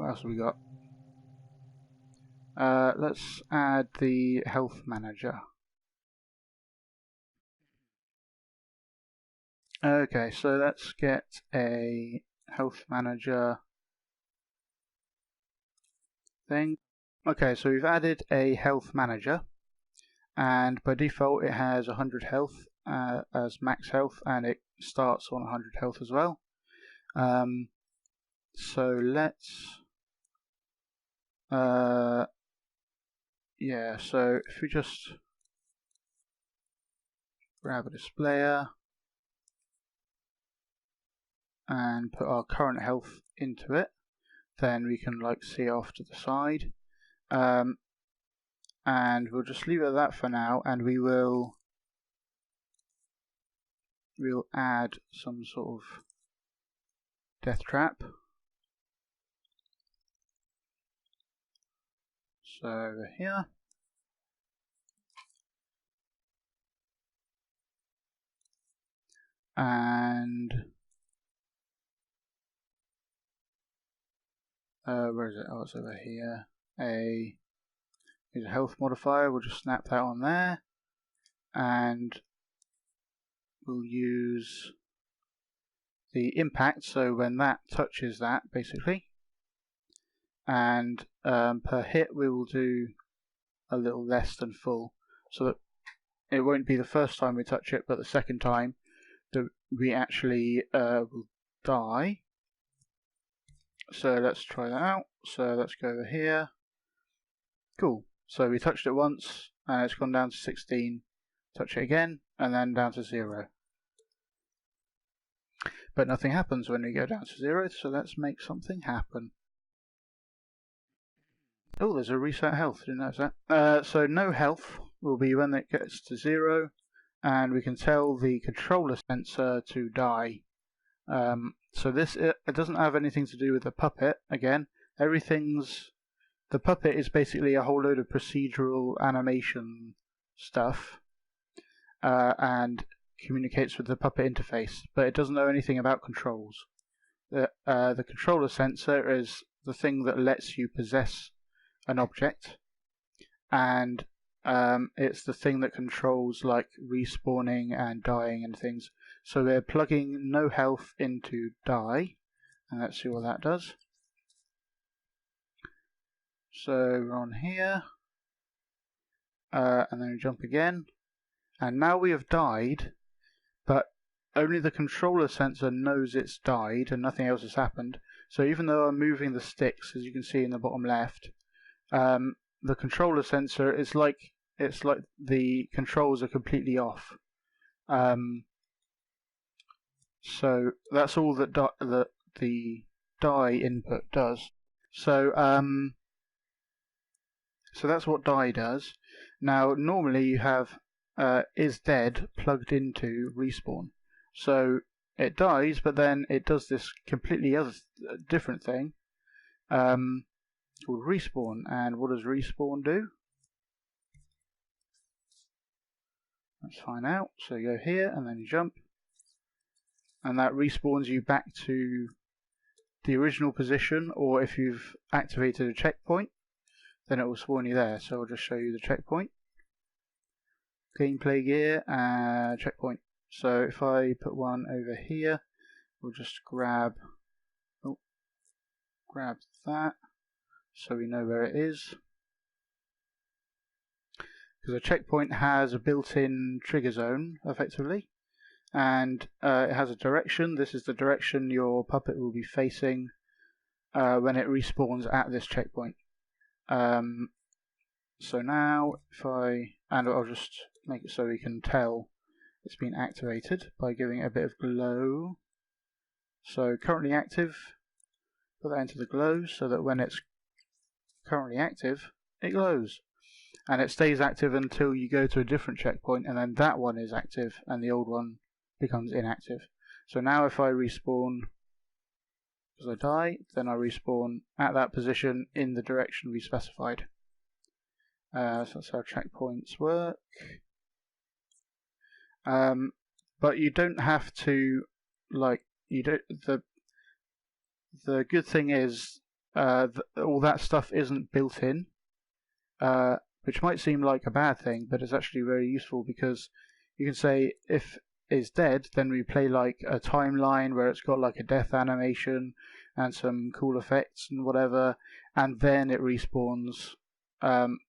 What else have we got? Let's add the health manager. Okay, so let's get a health manager thing. Okay, so we've added a health manager, and by default it has 100 health as max health, and it starts on 100 health as well. So let's yeah, so if we just grab a displayer and put our current health into it, then we can like see off to the side, and we'll just leave it at that for now, and we'll add some sort of death trap. So over here, and where is it? Oh, it's over here. Here's a health modifier. We'll just snap that on there, and we'll use the impact. So when that touches that, basically, and per hit we will do a little less than full, so that it won't be the first time we touch it, but the second time that we actually will die. So let's try that out. So let's go over here. Cool. So we touched it once and it's gone down to 16. Touch it again and then down to 0. But nothing happens when we go down to 0, so let's make something happen. Oh, there's a reset health, didn't notice that. So no health will be when it gets to 0, and we can tell the controller sensor to die. So this, it doesn't have anything to do with the puppet. Again, the puppet is basically a whole load of procedural animation stuff, and communicates with the puppet interface, but it doesn't know anything about controls. The controller sensor is the thing that lets you possess an object, and it's the thing that controls like respawning and dying and things. So we're plugging no health into die, and let's see what that does. So we're on here, and then we jump again, and now we have died, but only the controller sensor knows it's died and nothing else has happened. So even though I'm moving the sticks, as you can see in the bottom left, the controller sensor is like, it's like the controls are completely off. So that's all that the die input does. So so that's what die does. Now normally you have is dead plugged into respawn. So it dies, but then it does this completely different thing called respawn. And what does respawn do? Let's find out. So you go here and then you jump, and that respawns you back to the original position, or if you've activated a checkpoint, then it will spawn you there. So I'll just show you the checkpoint. Gameplay gear, checkpoint. So if I put one over here, we'll just grab that, so we know where it is. Because a checkpoint has a built-in trigger zone, effectively, and it has a direction. This is the direction your puppet will be facing when it respawns at this checkpoint. So now, and I'll just make it so we can tell it's been activated by giving it a bit of glow. So currently active, put that into the glow so that when it's currently active, it glows. And it stays active until you go to a different checkpoint, and then that one is active and the old one becomes inactive. So now if I respawn because I die, then I respawn at that position in the direction we specified. So that's how checkpoints work. But you don't have to, like, you don't. The good thing is all that stuff isn't built in, which might seem like a bad thing, but it's actually very useful because you can say if it's dead, then we play like a timeline where it's got like a death animation and some cool effects and whatever, and then it respawns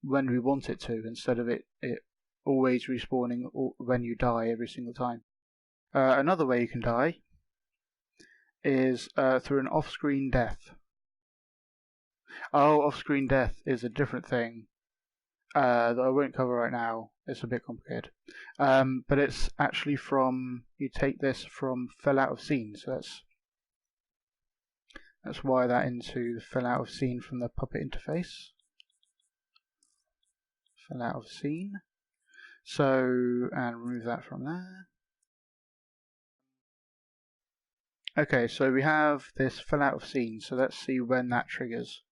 when we want it to, instead of it always respawning when you die every single time. Another way you can die is through an off-screen death. Oh, off-screen death is a different thing that I won't cover right now. It's a bit complicated. But it's actually you take this from fell out of scene, so let's wire that into the fell out of scene from the puppet interface. Fell out of scene. So, and remove that from there. Okay, so we have this fell out of scene, so let's see when that triggers.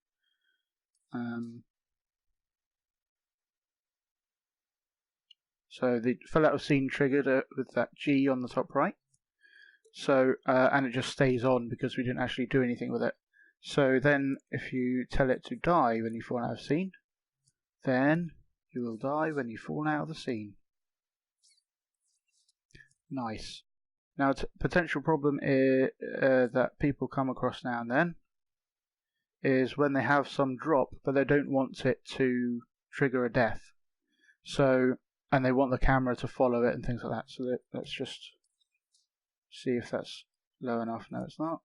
So the fell out of scene triggered with that G on the top right. So and it just stays on because we didn't actually do anything with it. So then if you tell it to die when you fall out of scene, then you will die when you fall out of the scene. Nice. Now, potential problem that people come across now and then is when they have some drop, but they don't want it to trigger a death. So, and they want the camera to follow it and things like that. So let's just see if that's low enough. No, it's not.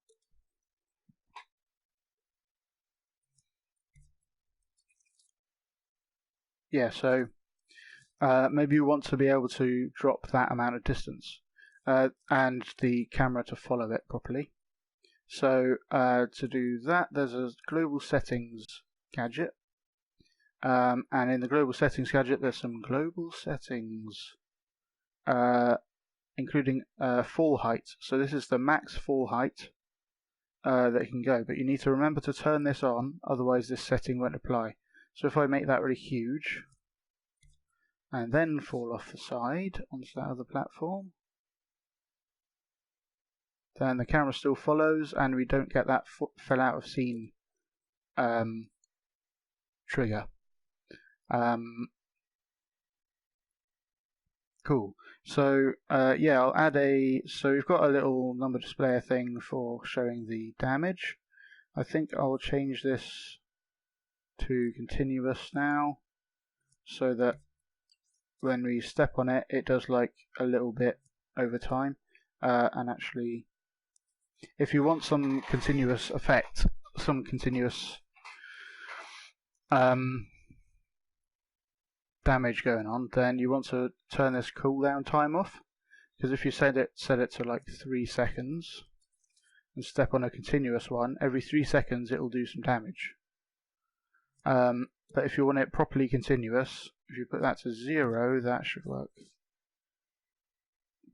Yeah, so maybe you want to be able to drop that amount of distance and the camera to follow it properly. So to do that, there's a global settings gadget. And in the global settings gadget, there's some global settings, including fall height. So this is the max fall height that it can go, but you need to remember to turn this on, otherwise this setting won't apply. So if I make that really huge, and then fall off the side onto that other platform, then the camera still follows, and we don't get that fell out of scene trigger. Cool. So yeah, I'll add so we've got a little number displayer thing for showing the damage. I think I'll change this to continuous now, so that when we step on it, it does like a little bit over time. And actually, if you want some continuous effect, some continuous damage going on, then you want to turn this cooldown time off, because if you set it to like 3 seconds and step on a continuous one, every 3 seconds it will do some damage. But if you want it properly continuous, if you put that to 0, that should work.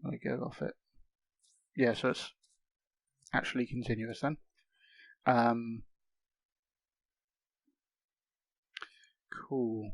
Let me go off it. Yeah, so it's actually continuous then. Cool.